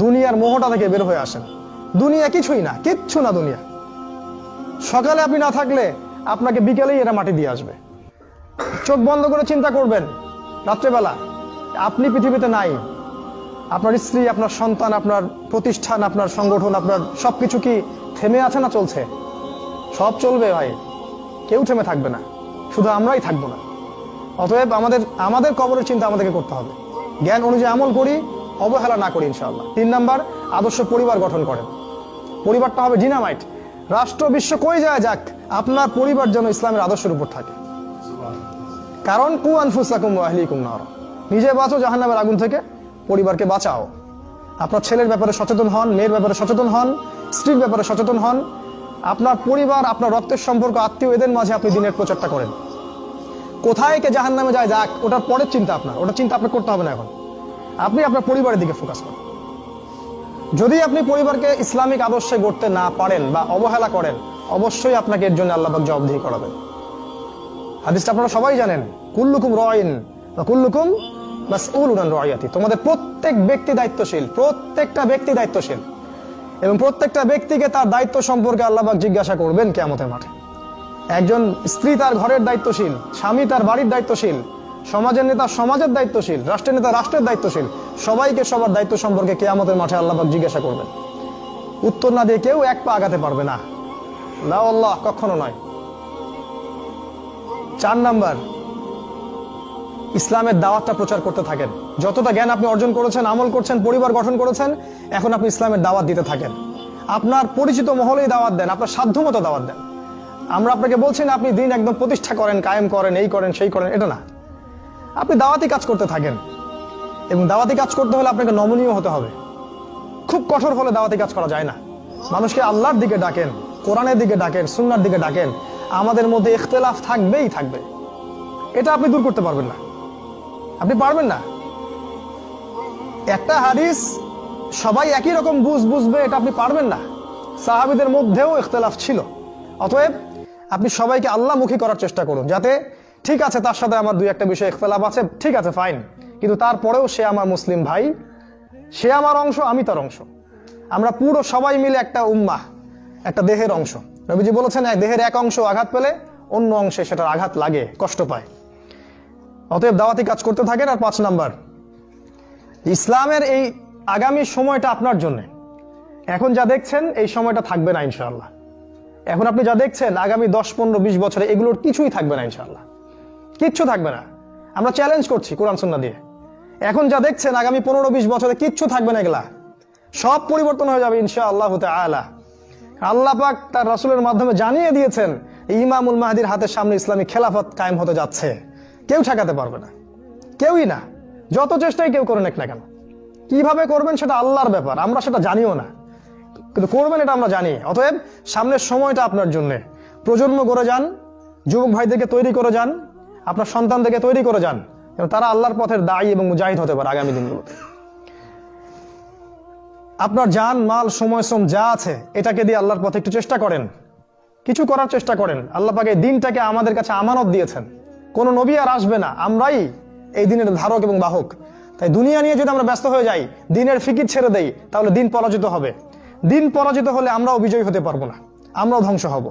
দুনিয়ার মোহটা থেকে বের হয়ে আসেন। দুনিয়া কিছুই না, কিচ্ছু না দুনিয়া। সকালে আপনি না থাকলে আপনাকে বিকেলেই এরা মাটি দিয়ে আসবে। চোখ বন্ধ করে চিন্তা করবেন রাত্রেবেলা আপনি পৃথিবীতে নাই, আপনার স্ত্রী, আপনার সন্তান, আপনার প্রতিষ্ঠান, আপনার সংগঠন, আপনার সবকিছু কি থেমে আছে না চলছে? সব চলবে ভাই, কেউ থেমে থাকবে না, শুধু আমরাই থাকবো না। অতএব আমাদের কবরের চিন্তা আমাদেরকে করতে হবে। জ্ঞান অনুযায়ী আমল করি, অবহেলা না করি ইনশাআল্লাহ। 3 নাম্বার, আদর্শ পরিবার গঠন করেন। পরিবারটা হবে ডিনামাইট। রাষ্ট্র বিশ্ব কই যায় যাক, আপনার পরিবার যেন ইসলামের আদর্শের উপর থাকে। কারণ কু আনফুসাকুম ওয়া আহলিকুম নার, নিজে বাঁচো জাহান্নামের আগুন থেকে, পরিবারকে বাঁচাও। আপনার ছেলের ব্যাপারে সচেতন হন, মেয়ের ব্যাপারে সচেতন হন, স্ত্রীর ব্যাপারে সচেতন হন। আপনার পরিবার, আপনার রক্তের সম্পর্ক, আত্মীয়, এদের মাঝে আপনি দিনের প্রচারটা করেন। কোথায় কে জাহান্নামে যায় যাক, ওটার পরের চিন্তা আপনার, ওটা চিন্তা আপনার করতে হবে না। এখন আপনি আপনার পরিবারের দিকে ফোকাস করেন। যদি আপনি পরিবারকে ইসলামিক আদর্শে গড়তে না পারেন বা অবহেলা করেন, অবশ্যই আপনাকে এর জন্য আল্লাহ পাক জবাবদিহি করাবেন। হাদিসটা আপনারা সবাই জানেন, কুল্লুকুম রাইন ওয়া কুল্লুকুম মাসউলুন আন রাইয়াতি। তোমাদের প্রত্যেক ব্যক্তি দায়িত্বশীল, প্রত্যেকটা ব্যক্তি দায়িত্বশীল, এবং প্রত্যেকটা ব্যক্তিকে তার দায়িত্ব সম্পর্কে আল্লাহ পাক জিজ্ঞাসা করবেন কিয়ামতের মাঠে। একজন স্ত্রী তার ঘরের দায়িত্বশীল, স্বামী তার বাড়ির দায়িত্বশীল, সমাজের নেতা সমাজের দায়িত্বশীল, রাষ্ট্রের নেতা রাষ্ট্রের দায়িত্বশীল। সবাইকে সবার দায়িত্ব সম্পর্কে কিয়ামতের মাঠে আল্লাহ পাক জিজ্ঞাসা করবেন। উত্তর না দিয়ে কেউ এক পা আগাতে পারবে না, লা আল্লাহ, কখনো নয়। 4 নাম্বার, ইসলামের দাওয়াতটা প্রচার করতে থাকেন। যতটা জ্ঞান আপনি অর্জন করেছেন, আমল করছেন, পরিবার গঠন করেছেন, এখন আপনি ইসলামের দাওয়াত দিতে থাকেন। আপনার পরিচিত মহলেই দাওয়াত দেন, আপনার সাধ্যমতো দাওয়াত দেন। আমরা আপনাকে বলছি না আপনি দিন একদম প্রতিষ্ঠা করেন, কায়েম করেন, এই করেন সেই করেন, এটা না। আপনি দাওয়াতি কাজ করতে থাকেন, এবং দাওয়াতি কাজ করতে হলে আপনাকে নমনীয় হতে হবে। খুব কঠোর হলে দাওয়াতি কাজ করা যায় না। মানুষকে আল্লাহর দিকে ডাকেন, কোরআনের দিকে ডাকেন, সুন্নাহর দিকে ডাকেন। আমাদের মধ্যে ইখতিলাফ থাকবেই থাকবে, এটা আপনি দূর করতে পারবেন না, আপনি পারবেন না। একটা হাদিস সবাই একই রকম বুঝবে, এটা আপনি পারবেন না। সাহাবীদের মধ্যেও ইখতিলাফ ছিল। অতএব আপনি সবাইকে আল্লাহমুখী করার চেষ্টা করুন, যাতে ঠিক আছে তার সাথে আমার 2-1টা বিষয় ইখতিলাফ আছে, ঠিক আছে ফাইন, কিন্তু তারপরেও সে আমার মুসলিম ভাই, সে আমার অংশ, আমি তার অংশ। আমরা পুরো সবাই মিলে একটা উম্মাহ, একটা দেহের অংশ। নবীজি বলেছেন দেহের এক অংশ আঘাত পেলে অন্য অংশে সেটার আঘাত লাগে, কষ্ট পায়। অতএব দাওয়াতি কাজ করতে থাকেন। আর 5 নাম্বার, ইসলামের এই আগামী সময়টা আপনার জন্য। এখন যা দেখছেন এই সময়টা থাকবে না ইনশাআল্লাহ। এখন আপনি যা দেখছেন আগামী 10, 15, 20 বছরে এগুলোর কিছুই থাকবে না ইনশাআল্লাহ, কিচ্ছু থাকবে না। আমরা চ্যালেঞ্জ করছি কোরআন সুন্নাহ দিয়ে। এখন যা দেখছেন আগামী 15-20 বছরে কিচ্ছু থাকবে না, এগুলা সব পরিবর্তন হয়ে যাবে ইনশাআল্লাহ তাআলা। আল্লাহ পাক তার রাসূলের মাধ্যমে জানিয়ে দিয়েছেন ইমামুল মাহদির হাতের সামনে ইসলামী খেলাফত কায়েম হতে যাচ্ছে। কেউ ঠেকাতে পারবে না, কেউই না, যত চেষ্টাই কেউ করে নেক না কেন। কিভাবে করবেন সেটা আল্লাহর ব্যাপার, আমরা সেটা জানিও না, কিন্তু করবেন এটা আমরা জানি। অতএব সামনের সময়টা আপনার জন্য। প্রজন্ম গড়ে যান, যুবক ভাইদেরকে তৈরি করে যান, আপনার সন্তানদেরকে তৈরি করে যান, এবং তারা আল্লাহর পথের দায়ী এবং মুজাহিদ হতে পারে আগামী দিনগুলোতে। আপনার জান, মাল, সময়, শ্রম যা আছে এটাকে দিয়ে আল্লাহর পথে একটু চেষ্টা করেন, কিছু করার চেষ্টা করেন। আল্লাহ পাক এই দিনটাকে আমাদের কাছে আমানত দিয়েছেন, কোনো নবী আর আসবে না, আমরাই এই দিনের ধারক এবং বাহক। তাই দুনিয়া নিয়ে যদি আমরা ব্যস্ত হয়ে যাই, দিনের ফিকির ছেড়ে দেই, তাহলে দিন পরাজিত হবে। দিন পরাজিত হলে আমরাও বিজয়ী হতে পারবো না, আমরাও ধ্বংস হব।